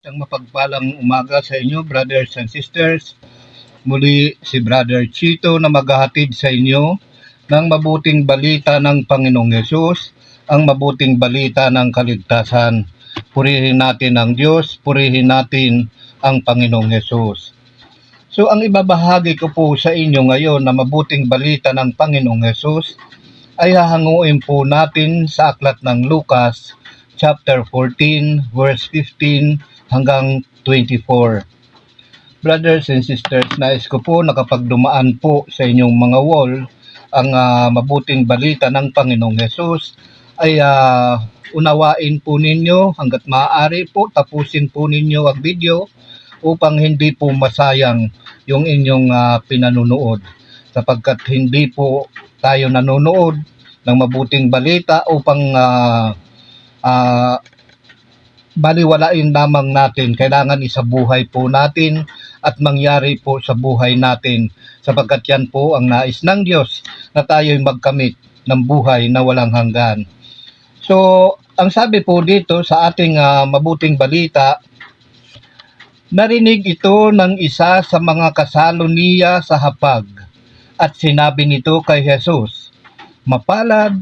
Isang mapagpalang umaga sa inyo, brothers and sisters. Muli si Brother Chito na maghahatid sa inyo ng mabuting balita ng Panginoong Yesus, ang mabuting balita ng kaligtasan. Purihin natin ang Diyos, purihin natin ang Panginoong Yesus. So ang ibabahagi ko po sa inyo ngayon na mabuting balita ng Panginoong Yesus ay hahanguin po natin sa aklat ng Lucas chapter 14 verse 15 hanggang 24. Brothers and sisters, nais ko po nakapagdumaan po sa inyong mga wall ang mabuting balita ng Panginoong Yesus ay unawain po ninyo hanggat maaari po, tapusin po ninyo ang video upang hindi po masayang yung inyong pinanunood, sapagkat hindi po tayo nanonood ng mabuting balita upang baliwalain lamang natin. Kailangan isabuhay po natin at mangyari po sa buhay natin, sapagkat yan po ang nais ng Diyos, na tayo'y magkamit ng buhay na walang hanggan. So, ang sabi po dito sa ating mabuting balita, narinig ito ng isa sa mga kasalo niya sa hapag, at sinabi nito kay Jesus, "Mapalad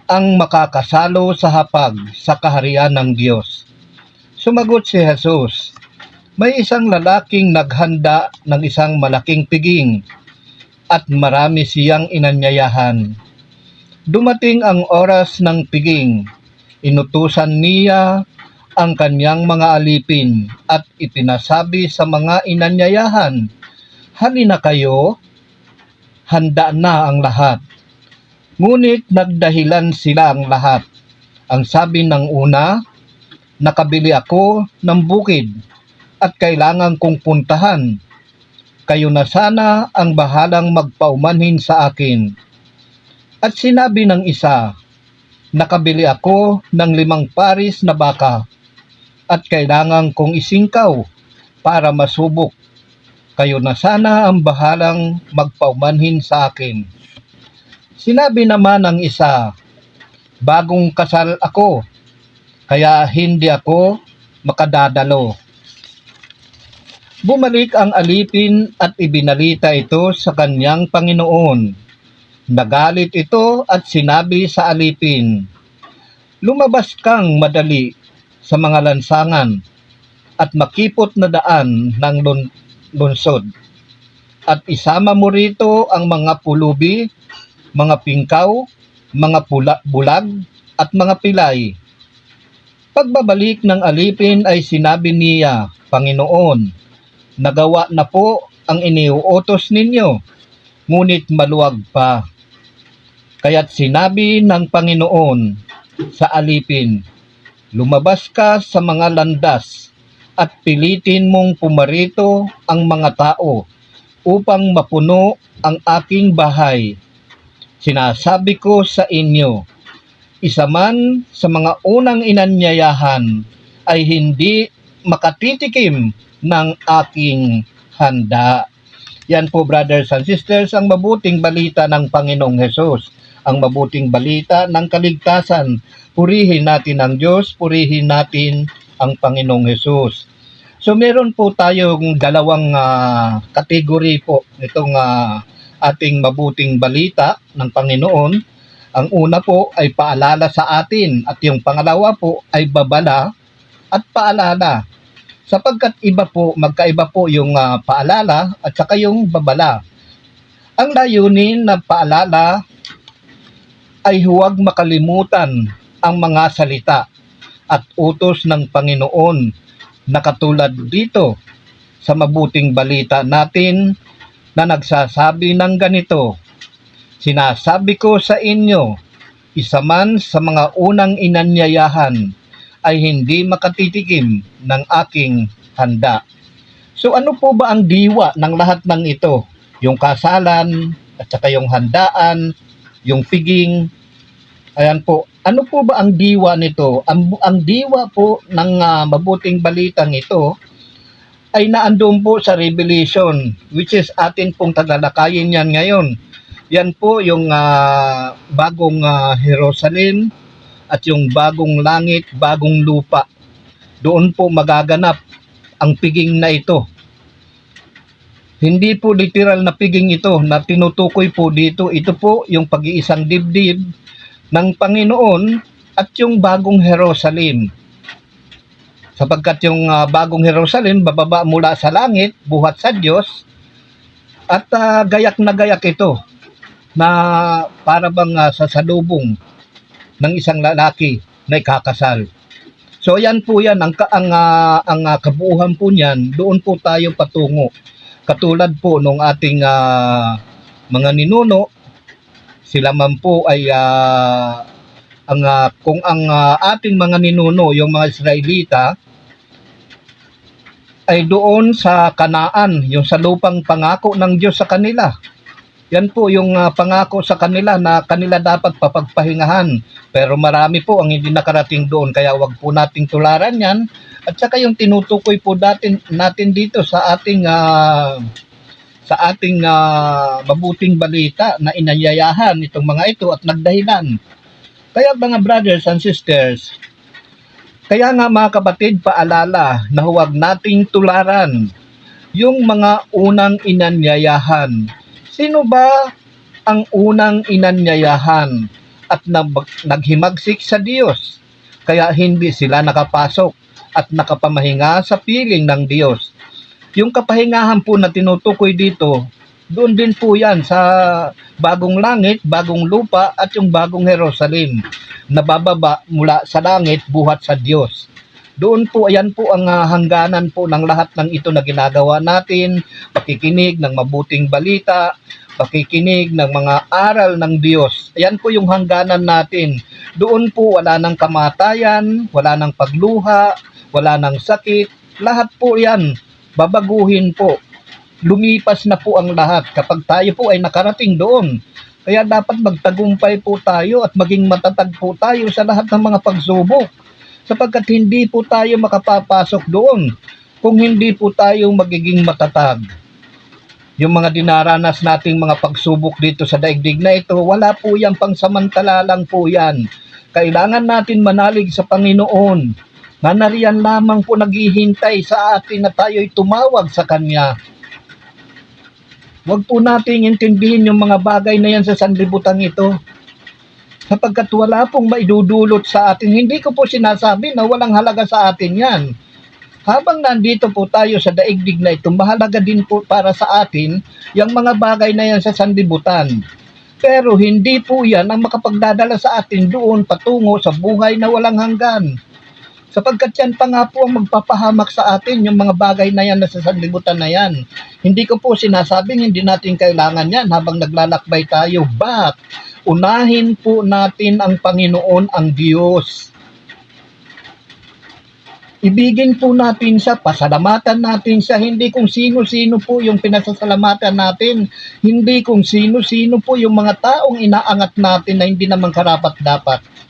ang makakasalo sa hapag sa kaharian ng Diyos." Sumagot si Jesus, "May isang lalaking naghanda ng isang malaking piging at marami siyang inanyayahan. Dumating ang oras ng piging, inutusan niya ang kanyang mga alipin at ipinasabi sa mga inanyayahan, 'Halina kayo, handa na ang lahat.' Ngunit nagdahilan sila ang lahat. Ang sabi ng una, 'Nakabili ako ng bukid at kailangan kong puntahan. Kayo na sana ang bahalang magpaumanhin sa akin.' At sinabi ng isa, 'Nakabili ako ng 5 paris na baka at kailangan kong isingkaw para masubok. Kayo na sana ang bahalang magpaumanhin sa akin.' Sinabi naman ng isa, 'Bagong kasal ako, kaya hindi ako makadadalo.' Bumalik ang alipin at ibinalita ito sa kanyang Panginoon. Nagalit ito at sinabi sa alipin, 'Lumabas kang madali sa mga lansangan at makipot na daan ng lungsod, at isama mo rito ang mga pulubi, mga pingkaw, mga bulag, at mga pilay.' Pagbabalik ng alipin ay sinabi niya, 'Panginoon, nagawa na po ang iniuutos ninyo, ngunit maluwag pa.' Kaya't sinabi ng Panginoon sa alipin, 'Lumabas ka sa mga landas at pilitin mong pumarito ang mga tao upang mapuno ang aking bahay. Sinasabi ko sa inyo, isa man sa mga unang inanyayahan ay hindi makatitikim ng aking handa.'" Yan po, brothers and sisters, ang mabuting balita ng Panginoong Hesus, ang mabuting balita ng kaligtasan. Purihin natin ang Diyos, purihin natin ang Panginoong Hesus. So meron po tayong dalawang kategory po nitong ating mabuting balita ng Panginoon. Ang una po ay paalala sa atin, at yung pangalawa po ay babala at paalala. Sapagkat magkaiba po yung paalala at saka yung babala. Ang layunin ng paalala ay huwag makalimutan ang mga salita at utos ng Panginoon na katulad dito sa mabuting balita natin na nagsasabi ng ganito, "Sinasabi ko sa inyo, isa man sa mga unang inanyayahan ay hindi makatitikim ng aking handa." So ano po ba ang diwa ng lahat ng ito? Yung kasalan, at saka yung handaan, yung piging. Ayan po, ano po ba ang diwa nito? Ang diwa po ng mabuting balitang ito ay naandun po sa Revelation, which is atin pong talalakayin yan ngayon. Yan po yung bagong Jerusalem at yung bagong langit, bagong lupa. doon po magaganap ang piging na ito. Hindi po literal na piging ito na tinutukoy po dito. Ito po yung pag-iisang dibdib ng Panginoon at yung bagong Jerusalem. Sapagkat yung bagong Jerusalem bababa mula sa langit, buhat sa Diyos, at gayak na gayak ito na para bang sasalubong ng isang lalaki na ikakasal. So yan po yan, ang kabuuhan po niyan, doon po tayo patungo. Katulad po nung ating mga ninuno, sila man po ay kung ang ating mga ninuno, yung mga Israelita, ay doon sa Kanaan, yung sa lupang pangako ng Diyos sa kanila. Yan po yung pangako sa kanila na kanila dapat papagpahingahan. Pero marami po ang hindi nakarating doon, kaya wag po nating tularan yan. At saka yung tinutukoy po natin dito sa ating mabuting balita na inayayahan itong mga ito at nagdahilan. Kaya mga brothers and sisters, kaya nga mga kapatid, paalala na huwag nating tularan yung mga unang inanyayahan. Sino ba ang unang inanyayahan at naghimagsik sa Diyos? Kaya hindi sila nakapasok at nakapamahinga sa piling ng Diyos. Yung kapahingahan po na tinutukoy dito, doon din po yan sa bagong langit, bagong lupa at yung bagong Jerusalem na bababa mula sa langit buhat sa Diyos. Doon po, ayan po ang hangganan po ng lahat ng ito na ginagawa natin, pakikinig ng mabuting balita, pakikinig ng mga aral ng Diyos. Ayan po yung hangganan natin. Doon po wala ng kamatayan, wala ng pagluha, wala ng sakit, lahat po yan babaguhin po. Lumipas na po ang lahat kapag tayo po ay nakarating doon. Kaya dapat magtagumpay po tayo at maging matatag po tayo sa lahat ng mga pagsubok. Sapagkat hindi po tayo makapapasok doon kung hindi po tayo magiging matatag. Yung mga dinaranas nating mga pagsubok dito sa daigdig na ito, wala po yan, pangsamantala lang po yan. Kailangan natin manalig sa Panginoon na nariyan lamang po naghihintay sa atin na tayo'y tumawag sa Kanya. Huwag po nating intindihin yung mga bagay na yan sa sanlibutan ito. Sapagkat wala pong maidudulot sa atin. Hindi ko po sinasabi na walang halaga sa atin yan. Habang nandito po tayo sa daigdig na ito, mahalaga din po para sa atin yung mga bagay na yan sa sanlibutan. Pero hindi po yan ang makapagdadala sa atin doon patungo sa buhay na walang hanggan. Sapagkat yan pa nga po ang magpapahamak sa atin, yung mga bagay na yan na sa sanlibutan na yan. Hindi ko po sinasabing hindi natin kailangan yan habang naglalakbay tayo. But, unahin po natin ang Panginoon, ang Diyos. Ibigin po natin siya, pasalamatan natin siya, hindi kung sino-sino po yung pinasasalamatan natin, hindi kung sino-sino po yung mga taong inaangat natin na hindi naman karapat-dapat.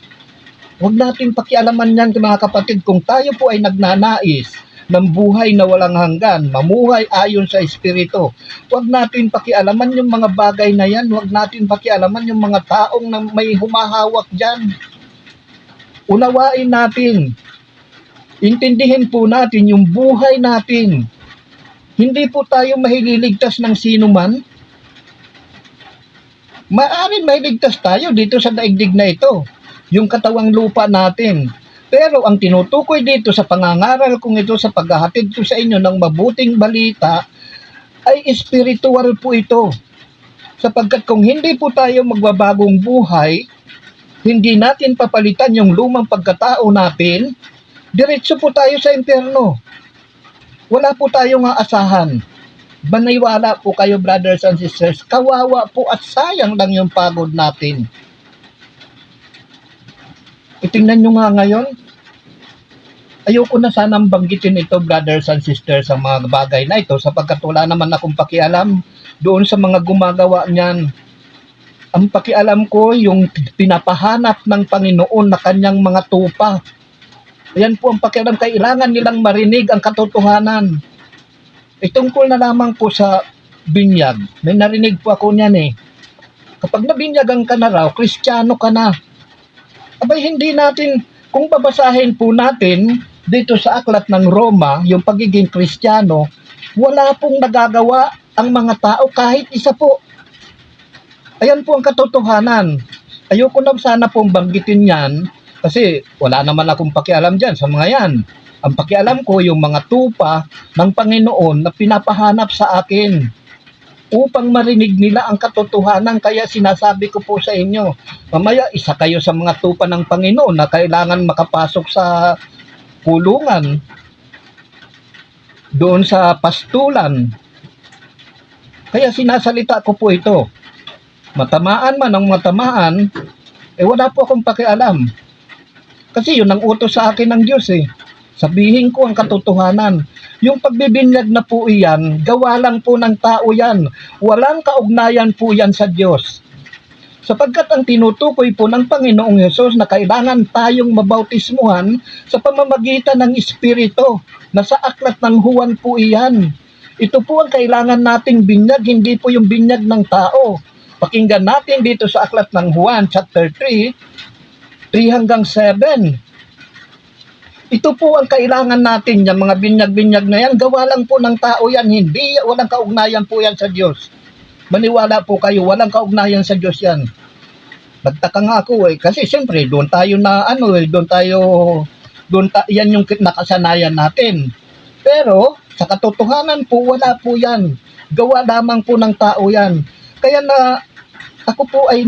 Huwag natin pakialaman yan mga kapatid kung tayo po ay nagnanais ng buhay na walang hanggan, mamuhay ayon sa Espiritu. Huwag natin pakialaman yung mga bagay na yan, huwag natin pakialaman yung mga taong na may humahawak dyan. Unawain natin, intindihin po natin yung buhay natin. Hindi po tayo mahililigtas ng sino man. Maaaring mahiligtas tayo dito sa daigdig na ito, yung katawang lupa natin. Pero ang tinutukoy dito sa pangangaral kong ito, sa paghahatid ko sa inyo ng mabuting balita, ay espiritual po ito. Sapagkat kung hindi po tayo magbabagong buhay, hindi natin papalitan yung lumang pagkatao natin, diretso po tayo sa impyerno. Wala po tayong aasahan. Baniwala po kayo, brothers and sisters, kawawa po at sayang lang yung pagod natin. Itingnan nyo nga ngayon, ayoko na sanang banggitin ito, brothers and sisters, sa mga bagay na ito, sapagkat wala naman akong pakialam doon sa mga gumagawa niyan. Ang pakialam ko, yung pinapahanap ng Panginoon na kanyang mga tupa. Ayan po ang pakialam, kailangan nilang marinig ang katotohanan. Itungkol na lamang po sa binyag, may narinig po ako niyan eh. Kapag nabinyagan ka na raw, Kristiyano ka na. Abay, hindi natin, kung babasahin po natin dito sa aklat ng Roma, yung pagiging Kristiyano, wala pong nagagawa ang mga tao kahit isa po. Ayan po ang katotohanan. Ayoko na sana pong banggitin yan kasi wala naman akong pakialam dyan sa mga yan. Ang pakialam ko yung mga tupa ng Panginoon na pinapahanap sa akin upang marinig nila ang katotohanan. Kaya sinasabi ko po sa inyo, mamaya isa kayo sa mga tupa ng Panginoon na kailangan makapasok sa kulungan, doon sa pastulan. Kaya sinasalita ko po ito. Matamaan man ang matamaan, wala po akong pakialam. Kasi yun ang utos sa akin ng Diyos Sabihin ko ang katotohanan. Yung pagbibinyag na po iyan, gawa lang po ng tao yan. Walang kaugnayan po yan sa Diyos. Sapagkat ang tinutukoy po ng Panginoong Hesus na kailangan tayong mabautismuhan sa pamamagitan ng Espiritu. Nasa aklat ng Juan po iyan. Ito po ang kailangan nating binyag, hindi po yung binyag ng tao. Pakinggan natin dito sa aklat ng Juan, chapter 3, 3 hanggang 7. Ito po ang kailangan natin, yung mga binyag-binyag na yan, gawa lang po ng tao yan, hindi, walang kaugnayan po yan sa Diyos. Maniwala po kayo, walang kaugnayan sa Diyos yan. Nagtaka nga ako kasi siyempre doon tayo na yan yung nakasanayan natin. Pero sa katotohanan po, wala po yan. Gawa lamang po ng tao yan. Kaya na ako po ay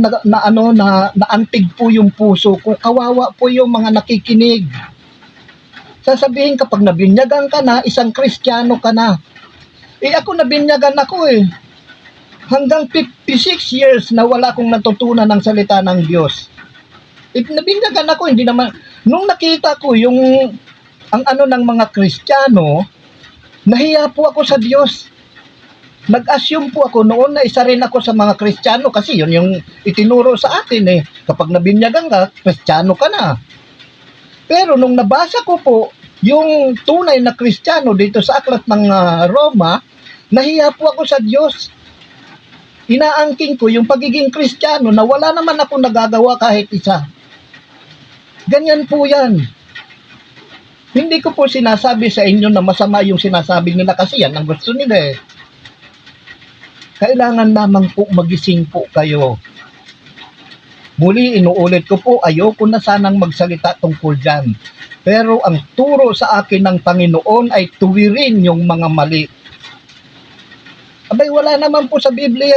naantig po yung puso ko, kawawa po yung mga nakikinig. Sasabihin kapag nabinyagan ka na, isang Kristiyano ka na. Ako nabinyagan ako Hanggang 56 years na wala akong natutunan ng salita ng Diyos. Nabinyagan ako, hindi naman. Nung nakita ko ang ng mga Kristiyano, nahiya po ako sa Diyos. Nag-assume po ako noon na isa rin ako sa mga Kristiyano kasi yun yung itinuro sa atin Kapag nabinyagan ka, Kristiyano ka na. Pero nung nabasa ko po yung tunay na Kristiyano dito sa aklat ng Roma, nahiya po ako sa Diyos. Inaangking ko yung pagiging Kristiyano na wala naman ako nagagawa kahit isa. Ganyan po yan. Hindi ko po sinasabi sa inyo na masama yung sinasabi nila kasi yan ang gusto nila Kailangan lamang po magising po kayo. Muli, inuulit ko po, ayoko na sanang magsalita tungkol dyan. Pero ang turo sa akin ng Panginoon ay tuwirin yung mga mali. Abay, wala naman po sa Biblia.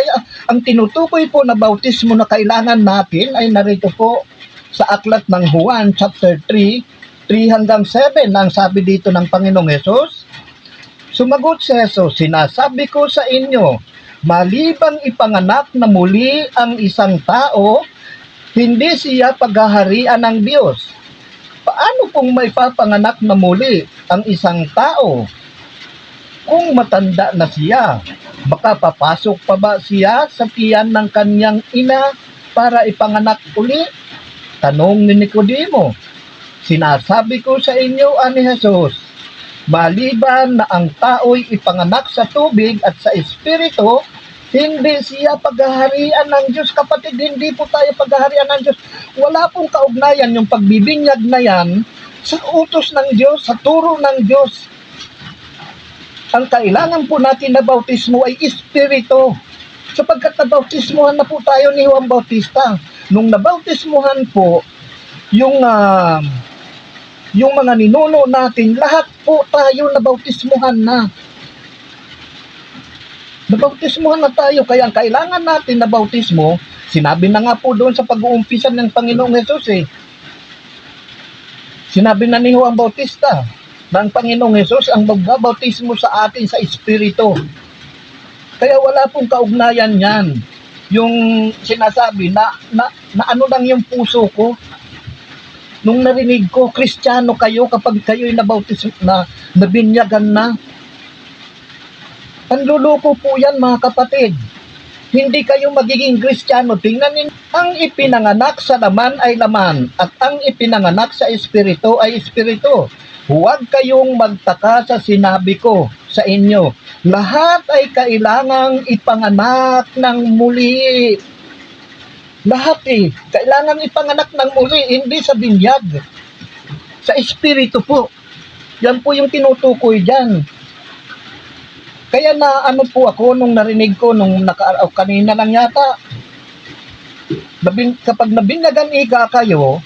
Ang tinutukoy po na bautismo na kailangan natin ay narito po sa aklat ng Juan, chapter 3, 3 hanggang 7, ang sabi dito ng Panginoong Hesus. Sumagot si Hesus, sinasabi ko sa inyo, malibang ipanganak na muli ang isang tao, hindi siya paghaharian ng Diyos. Paano kung may papanganak na muli ang isang tao? Kung matanda na siya, baka papasok pa ba siya sa tiyan ng kanyang ina para ipanganak uli? Tanong ni Nicodemo. Sinasabi ko sa inyo, ani Jesus, maliban na ang tao'y ipanganak sa tubig at sa Espiritu, hindi siya paghaharian ng Diyos. Kapatid, hindi po tayo paghaharian ng Diyos. Wala pong kaugnayan yung pagbibinyag na yan sa utos ng Diyos, sa turo ng Diyos. Ang kailangan po natin na bautismo ay Espiritu. Sapagkat nabautismuhan na po tayo ni Juan Bautista. Nung nabautismuhan po, yung mga ninuno natin, lahat po tayo nabautismuhan na. Nabautismuhan na tayo, kaya ang kailangan natin na bautismo, sinabi na nga po doon sa pag-uumpisa ng Panginoong Hesus Sinabi na ni Juan Bautista na ang Panginoong Hesus ang magbabautismo sa atin sa Espiritu. Kaya wala pong kaugnayan yan. Yung sinasabi na ano lang yung puso ko. Nung narinig ko, Kristiyano kayo kapag kayo'y nabautismo na, nabinyagan na. Panluloko po yan mga kapatid. Hindi kayo magiging Kristiyano. Tingnan ninyo, ang ipinanganak sa laman ay laman at ang ipinanganak sa Espiritu ay Espiritu. Huwag kayong magtaka sa sinabi ko sa inyo. Lahat ay kailangang ipanganak ng muli. Lahat kailangang ipanganak ng muli, hindi sa binyag. Sa Espiritu po. Yan po yung tinutukoy dyan. Kaya na ano po ako nung narinig ko nung kanina lang yata. Kapag nabinyagan ika kayo,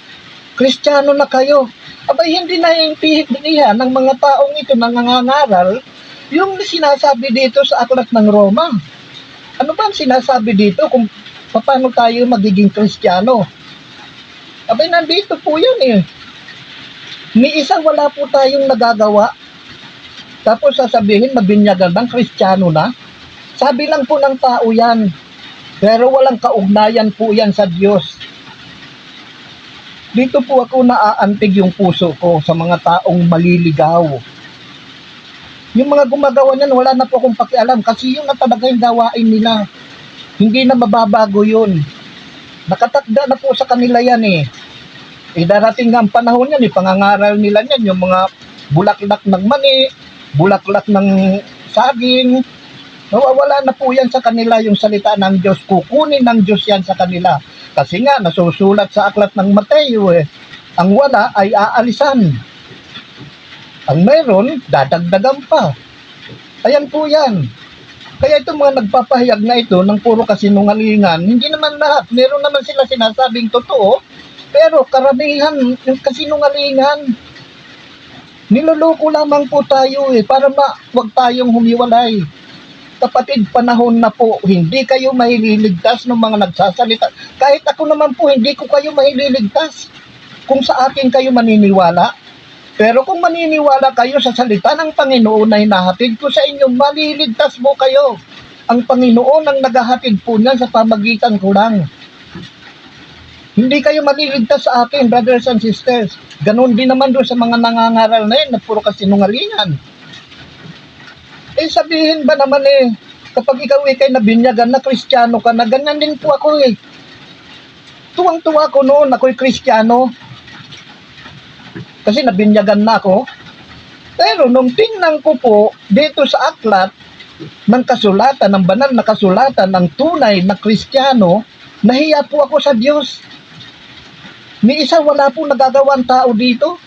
Kristiyano na kayo. Abay, hindi naiintindihan ng mga taong ito na nangangaral yung sinasabi dito sa aklat ng Roma. Ano ba ang sinasabi dito kung paano tayo magiging Kristiyano? Abay, nandito po yan eh. Ni isa wala po tayong nagagawa. Tapos sasabihin, mabinyagan ng Kristiyano na. Sabi lang po ng tao yan. Pero walang kaugnayan po yan sa Diyos. Dito po ako naaantig yung puso ko sa mga taong maliligaw. Yung mga gumagawa niyan, wala na po akong pakialam kasi yun na talaga yung gawain nila. Hindi na mababago yun. Nakatakda na po sa kanila yan eh. Darating nga ang panahon yan, pangangaral nila yan, yung mga bulaklak ng mani, bulaklak ng saging, nawawala na po yan sa kanila yung salita ng Diyos. Kukunin ng Diyos yan sa kanila. Kasi nga, nasusulat sa aklat ng Mateo ang wala ay aalisan. Ang meron, dadagdagan pa. Ayan po yan. Kaya itong mga nagpapahayag na ito ng puro kasinungalingan, hindi naman lahat. Meron naman sila sinasabing totoo, pero karamihan yung kasinungalingan. Niloloko lamang po tayo para wag tayong humiwalay. Kapatid, panahon na po, hindi kayo mahililigtas ng mga nagsasalita. Kahit ako naman po, hindi ko kayo mahililigtas kung sa akin kayo maniniwala. Pero kung maniniwala kayo sa salita ng Panginoon na hinahatid ko sa inyo, maliligtas mo kayo. Ang Panginoon ang naghahatid po niyan sa pamagitan ko lang. Hindi kayo maliligtas sa akin, brothers and sisters. Ganon din naman doon sa mga nangangaral na yun na puro kasinungalingan. Sabihin ba naman kapag ikaw kay nabinyagan na Kristiyano ka na, ganyan din po ako Tuwang-tuwa ko noon, ako'y Kristiyano. Kasi nabinyagan na ako. Pero nung tingnan ko po dito sa aklat ng kasulatan, ng banal na kasulatan ng tunay na Kristiyano, nahiya po ako sa Diyos. Ni isa wala po nagagawang tao dito.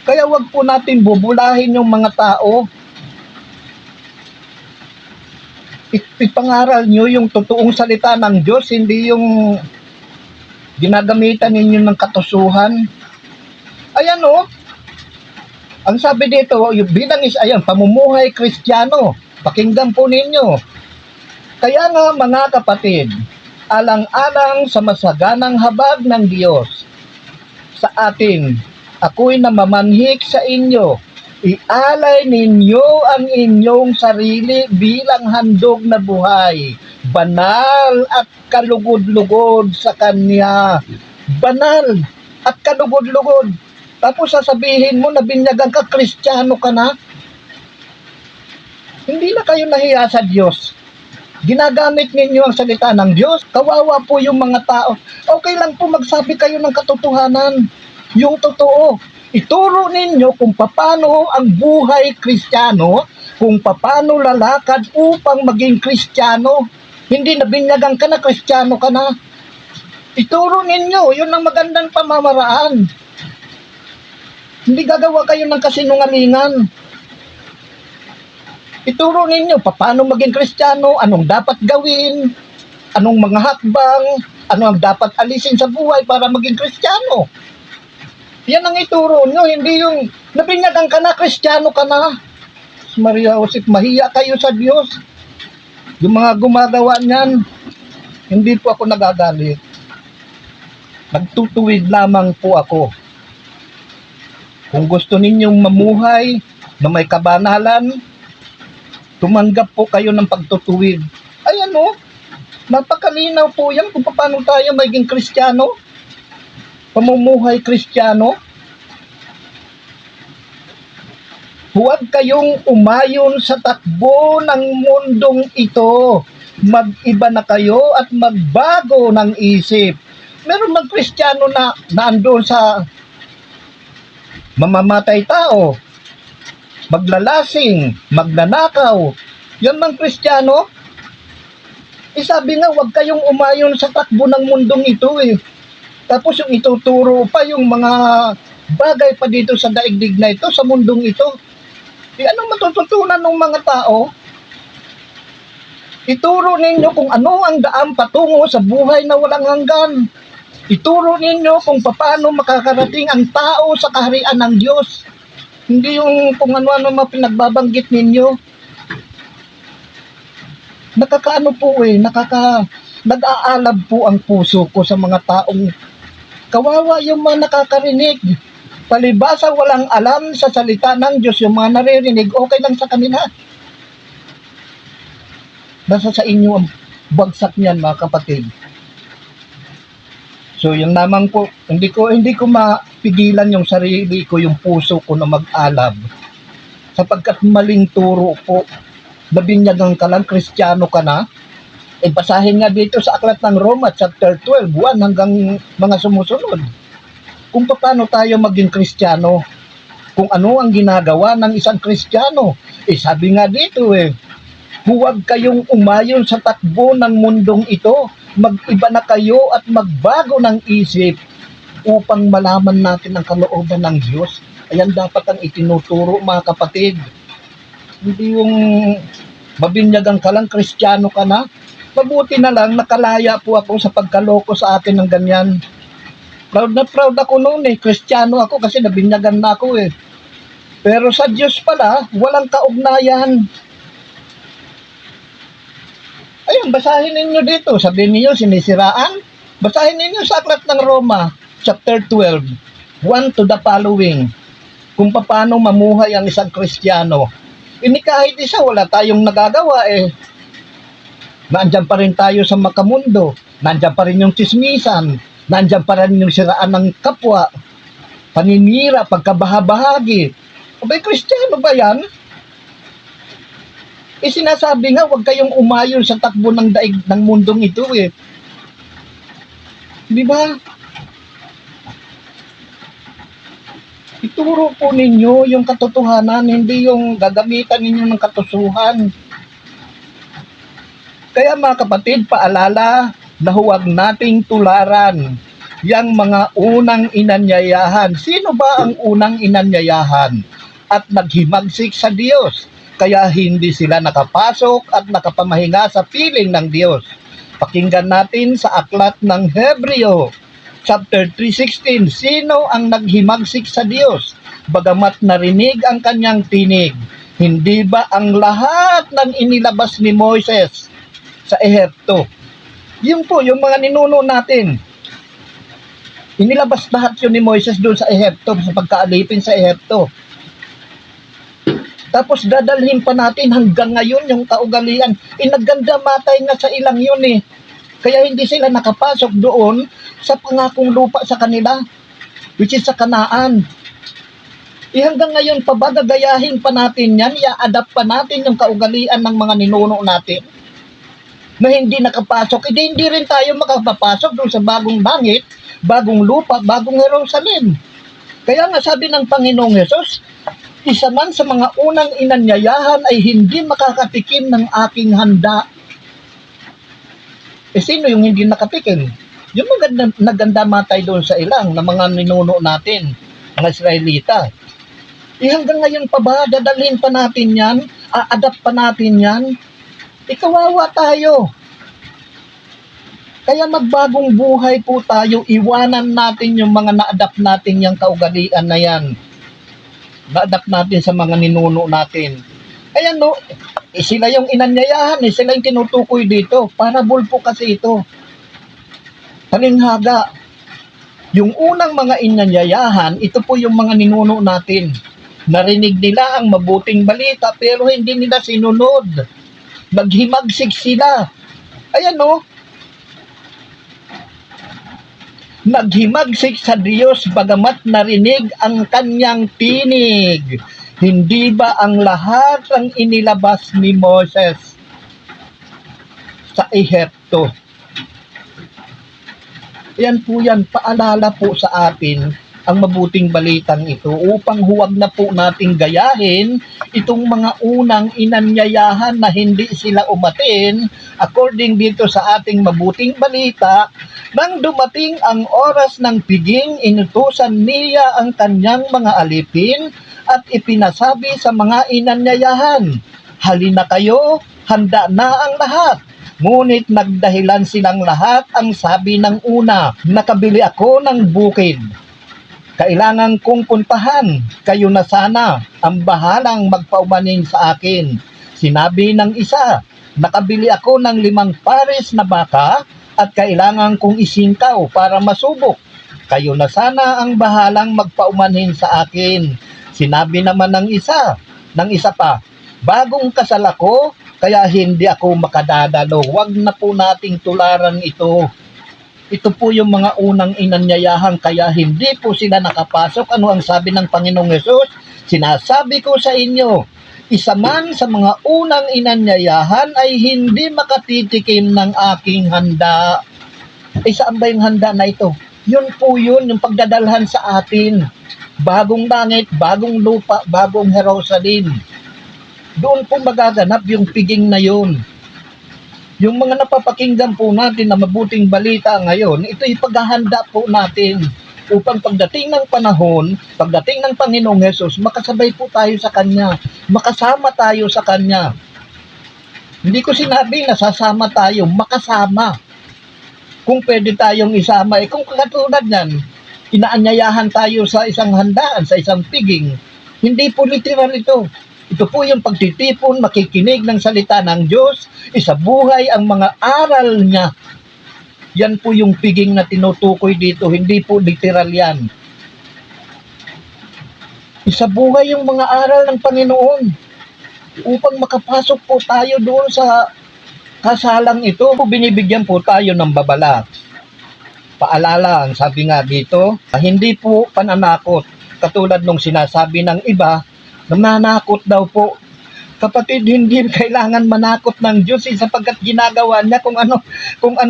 Kaya wag po natin bubulahin yung mga tao. Ipangaral nyo yung totoong salita ng Diyos, hindi yung ginagamitan ninyo ng katusuhan. Ayan ang sabi dito, yung bilang ayan, pamumuhay Kristiyano. Pakinggan po ninyo. Kaya nga mga kapatid, alang-alang sa masaganang habag ng Diyos sa atin, ako'y namamanhik sa inyo, ialay ninyo ang inyong sarili bilang handog na buhay, banal at kalugod-lugod sa Kanya. Banal at kalugod-lugod. Tapos sasabihin mo na binyagan ka, Kristiyano ka na. Hindi na kayo nahiya sa Diyos. Ginagamit ninyo ang salita ng Diyos. Kawawa po yung mga tao. Okay lang po magsabi kayo ng katotohanan. Yung totoo. Ituro ninyo kung paano ang buhay Kristiyano, kung paano lalakad upang maging Kristiyano. Hindi na binyagan ka na, Kristiyano ka na. Ituro ninyo, yun ang magandang pamamaraan. Hindi gagawa kayo ng kasinungalingan. Ituro ninyo paano maging Kristiyano, anong dapat gawin, anong mga hakbang, ano ang dapat alisin sa buhay para maging Kristiyano. Yan ang ituro nyo, hindi yung nabinyagan ka na, Kristiyano ka na. Maria Joseph, mahiya kayo sa Diyos. Yung mga gumagawa niyan, hindi po ako nagagalit. Nagtutuwid lamang po ako. Kung gusto ninyong mamuhay na may kabanalan, tumanggap po kayo ng pagtutuwid. Ayan napakalinaw po yan kung paano tayo maging Kristiyano. Pamumuhay Kristiyano. Huwag kayong umayon sa takbo ng mundong ito. Mag-iba na kayo at magbago ng isip. Meron bang Kristiyano na naandun sa mamamatay tao, maglalasing, magnanakaw? Yan bang Kristiyano? Sabi nga, huwag kayong umayon sa takbo ng mundong ito Tapos yung ituturo pa yung mga bagay pa dito sa daigdig na ito, sa mundong ito. Anong matututunan ng mga tao? Ituro ninyo kung ano ang daan patungo sa buhay na walang hanggan. Ituro ninyo kung paano makakarating ang tao sa kaharian ng Diyos. Hindi yung kung ano-ano mga pinagbabanggit ninyo. Nakakaano po nag-aalab po ang puso ko sa mga taong kawawa yung mga nakakarinig. Palibasa walang alam sa salita ng Diyos, yung mga naririnig, okay lang sa kanila. Basta sa inyo ang bagsak niyan, mga kapatid. So yung naman po, hindi ko mapigilan yung sarili ko, yung puso ko na mag-alab. Sapagkat maling turo po, nabinyagang ka lang, Kristiyano ka na. Basahin nga dito sa aklat ng Roma, chapter 12, 1 hanggang mga sumusunod. Kung paano tayo maging Kristiyano, kung ano ang ginagawa ng isang Kristiyano. Sabi nga dito huwag kayong umayon sa takbo ng mundong ito. Mag-iba na kayo at magbago ng isip upang malaman natin ang kalooban ng Diyos. Ayan dapat ang itinuturo, mga kapatid. Hindi yung mabinyagang ka lang, Kristiyano ka na. Mabuti na lang, nakalaya po ako sa pagkaloko sa akin ng ganyan. Proud na proud ako noon Kristiyano ako kasi nabinyagan na ako Pero sa Diyos pala, walang kaugnayan. Ayun, basahin ninyo dito. Sabihin niyo, sinisiraan. Basahin ninyo sa aklat ng Roma, chapter 12, 1 to the following. Kung paano mamuhay ang isang Kristiyano. Kahit isa, wala tayong nagagawa Nandiyan pa rin tayo sa makamundo. Nandiyan pa rin yung tismisan. Nandiyan pa rin yung siraan ng kapwa. Paninira, pagkabahabahagi. Abay, Kristiyano ba yan? Sinasabi nga, huwag kayong umayon sa takbo ng daig ng mundong ito Di ba? Ituro po ninyo yung katotohanan, hindi yung gagamitan ninyo ng katusuhan. Kaya mga kapatid, paalala na huwag nating tularan yang mga unang inanyayahan. Sino ba ang unang inanyayahan? At naghimagsik sa Diyos. Kaya hindi sila nakapasok at nakapamahinga sa piling ng Diyos. Pakinggan natin sa aklat ng Hebreo, chapter 3:16. Sino ang naghimagsik sa Diyos? Bagamat narinig ang kanyang tinig. Hindi ba ang lahat ng inilabas ni Moises sa Ehipto? Yun po, yung mga ninuno natin. Inilabas lahat yun ni Moises doon sa Ehipto, sa pagkaalipin sa Ehipto. Tapos dadalhin pa natin hanggang ngayon yung kaugalian. Nagganda matay nga sa ilang yun Kaya hindi sila nakapasok doon sa pangakong lupa sa kanila, which is sa Kanaan. Hanggang ngayon pa ba gagayahin pa natin yan, i-adapt pa natin yung kaugalian ng mga ninuno natin na hindi nakapasok. Hindi rin tayo makapapasok doon sa bagong langit, bagong lupa, bagong Jerusalem. Kaya nga sabi ng Panginoong Hesus, isa man sa mga unang inanyayahan ay hindi makakatikim ng aking handa. Sino yung hindi nakatikim? Yung naganda matay doon sa ilang na mga ninuno natin, mga Israelita. Hanggang ngayon pa ba, dadalhin pa natin yan? A-adapt pa natin yan? Kawawa tayo. Kaya magbagong buhay po tayo, iwanan natin yung mga na-adapt natin yung kaugalian na yan. Na-adapt natin sa mga ninuno natin. Ayan sila yung inanyayahan sila yung tinutukoy dito. Parable po kasi ito. Talinghaga. Yung unang mga inanyayahan, ito po yung mga ninuno natin. Narinig nila ang mabuting balita pero hindi nila sinunod. Naghimagsik sila. Ayan naghimagsik sa Diyos bagamat narinig ang kanyang tinig. Hindi ba ang lahat ng inilabas ni Moses sa Ehipto? Yan po yan, paalala po sa atin ang mabuting balitang ito upang huwag na po nating gayahin itong mga unang inanyayahan na hindi sila umatin, according dito sa ating mabuting balita, nang dumating ang oras ng piging, inutusan niya ang kanyang mga alipin at ipinasabi sa mga inanyayahan, "Halina kayo, handa na ang lahat." Ngunit nagdahilan silang lahat. Ang sabi ng una, "Nakabili ako ng bukid. Kailangan kong puntahan. Kayo na sana ang bahalang magpaumanin sa akin." Sinabi ng isa, "Nakabili ako ng 5 pares na baka at kailangan kong isingkaw para masubok. Kayo na sana ang bahalang magpaumanhin sa akin." Sinabi naman ng isa pa, "Bagong kasal ako, kaya hindi ako makadadalo." Huwag na po nating tularan ito. Ito po yung mga unang inanyayahan, kaya hindi po sila nakapasok. Ano ang sabi ng Panginoong Hesus? "Sinasabi ko sa inyo, isa man sa mga unang inanyayahan ay hindi makatitikim ng aking handa." Saan ba yung handa na ito? Yun po yun, yung pagdadalhan sa atin. Bagong langit, bagong lupa, bagong Jerusalem. Doon po magaganap yung piging na yun. Yung mga napapakinggan po natin na mabuting balita ngayon, ito'y paghahanda po natin upang pagdating ng panahon, pagdating ng Panginoong Hesus, makasabay po tayo sa Kanya, makasama tayo sa Kanya. Hindi ko sinabi na sasama tayo, makasama. Kung pwede tayong isama, kung katulad yan, inaanyayahan tayo sa isang handaan, sa isang piging, hindi po literal ito. Ito po yung pagtitipon, makikinig ng salita ng Diyos, isabuhay ang mga aral niya. Yan po yung piging na tinutukoy dito, hindi po literal yan. Isabuhay yung mga aral ng Panginoon upang makapasok po tayo doon sa kasalang ito. Binibigyan po tayo ng babala. Paalala, ang sabi nga dito, hindi po pananakot. Katulad nung sinasabi ng iba, nananakot daw po. Kapatid, hindi kailangan manakot ng Diyos sapagkat ginagawa niya kung ano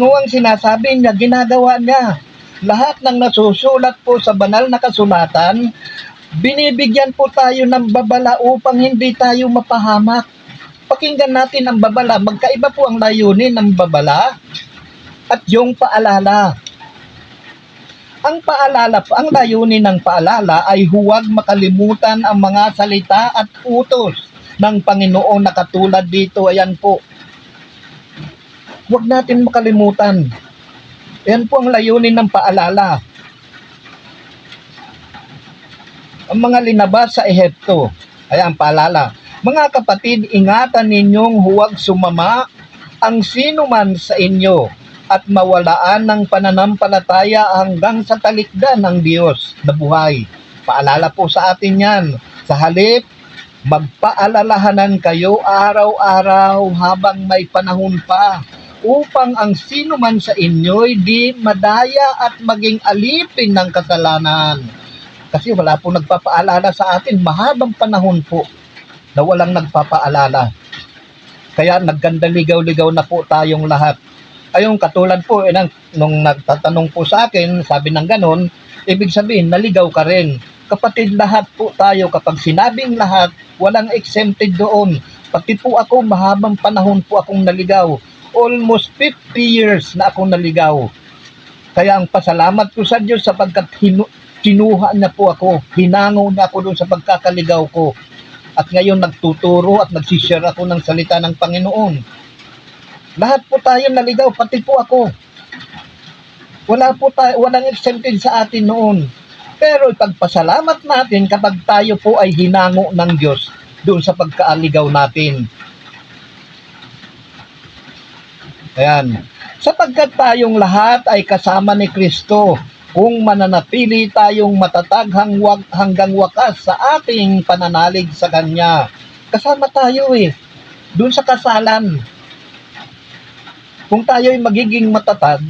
ang sinasabi niya, ginagawa niya. Lahat ng nasusulat po sa banal na kasulatan, binibigyan po tayo ng babala upang hindi tayo mapahamak. Pakinggan natin ang babala. Magkaiba po ang layunin ng babala at yung paalala. Ang layunin ng paalala ay huwag makalimutan ang mga salita at utos ng Panginoon na katulad dito. Ayan po. Huwag natin makalimutan. Ayan po ang layunin ng paalala. Ang mga linabas sa Ehipto. Ayan, paalala. "Mga kapatid, ingatan ninyong huwag sumama ang sino man sa inyo at mawalaan ng pananampalataya hanggang sa talikdan ng Diyos na buhay." Paalala po sa atin yan. Sa halip, magpaalalahanan kayo araw-araw habang may panahon pa, upang ang sino man sa inyo'y di madaya at maging alipin ng kasalanan. Kasi wala po nagpapaalala sa atin, mahabang panahon po na walang nagpapaalala. Kaya nagkandaligaw-ligaw na po tayong lahat. Ayun, katulad po, nung nagtatanong po sa akin, sabi ng ganon, ibig sabihin, naligaw ka rin. Kapatid, lahat po tayo, kapag sinabing lahat, walang exempted doon. Pati po ako, mahabang panahon po akong naligaw. Almost 50 years na akong naligaw. Kaya ang pasalamat ko sa Diyos sapagkat kinuha niya po ako, hinango niya ako doon sa pagkakaligaw ko. At ngayon nagtuturo at nagsishare ako ng salita ng Panginoon. Lahat po tayo naligaw, pati po ako. Walang exempted sa atin noon. Pero ipagpasalamat natin kapag tayo po ay hinango ng Diyos doon sa pagkaaligaw natin. Ayan. Sapagkat tayong lahat ay kasama ni Kristo, kung mananatili tayong matatag hanggang wakas sa ating pananalig sa Kanya. Kasama tayo doon sa kasalan. Kung tayo ay magiging matatag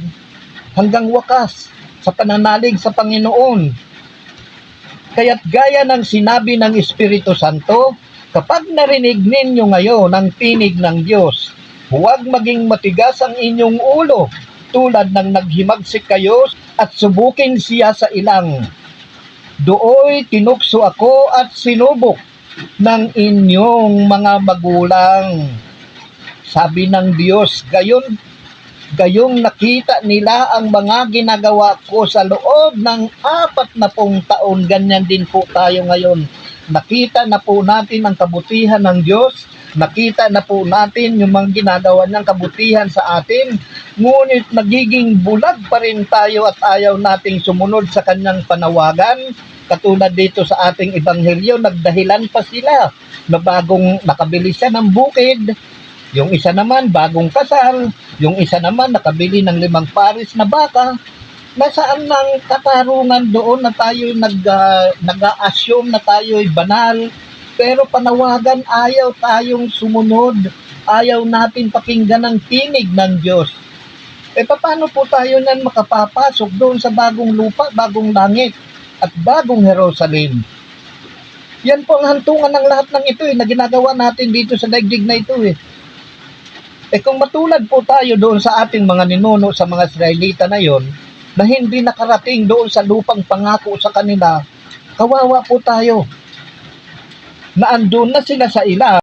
hanggang wakas sa pananalig sa Panginoon. Kaya't gaya ng sinabi ng Espiritu Santo, kapag narinig ninyo ngayon ang tinig ng Diyos, huwag maging matigas ang inyong ulo, tulad ng naghimagsik kayo at subukin siya sa ilang. Dooy tinukso ako at sinubok, ng inyong mga magulang. Sabi ng Diyos, gayong nakita nila ang mga ginagawa ko sa loob ng 40 taon, ganyan din po tayo ngayon. Nakita na po natin ang kabutihan ng Diyos, nakita na po natin yung mga ginagawa niyang kabutihan sa atin, ngunit nagiging bulag pa rin tayo at ayaw nating sumunod sa kanyang panawagan. Katulad dito sa ating ebanghelyo, nagdahilan pa sila na bagong nakabili siya ng bukid, yung isa naman bagong kasal, yung isa naman nakabili ng 5 pares na baka. Nasaan ng katarungan doon na tayo nag-a-assume na tayo'y banal, pero panawagan ayaw tayong sumunod, ayaw natin pakinggan ang tinig ng Diyos. Paano po tayo nan makapapasok doon sa bagong lupa, bagong langit, at bagong Jerusalem? Yan po ang hantungan ng lahat ng ito na ginagawa natin dito sa daigdig na ito kung matulad po tayo doon sa ating mga ninuno sa mga Israelita na yon, na hindi nakarating doon sa lupang pangako sa kanila, kawawa po tayo. Na andun na sila sa ilang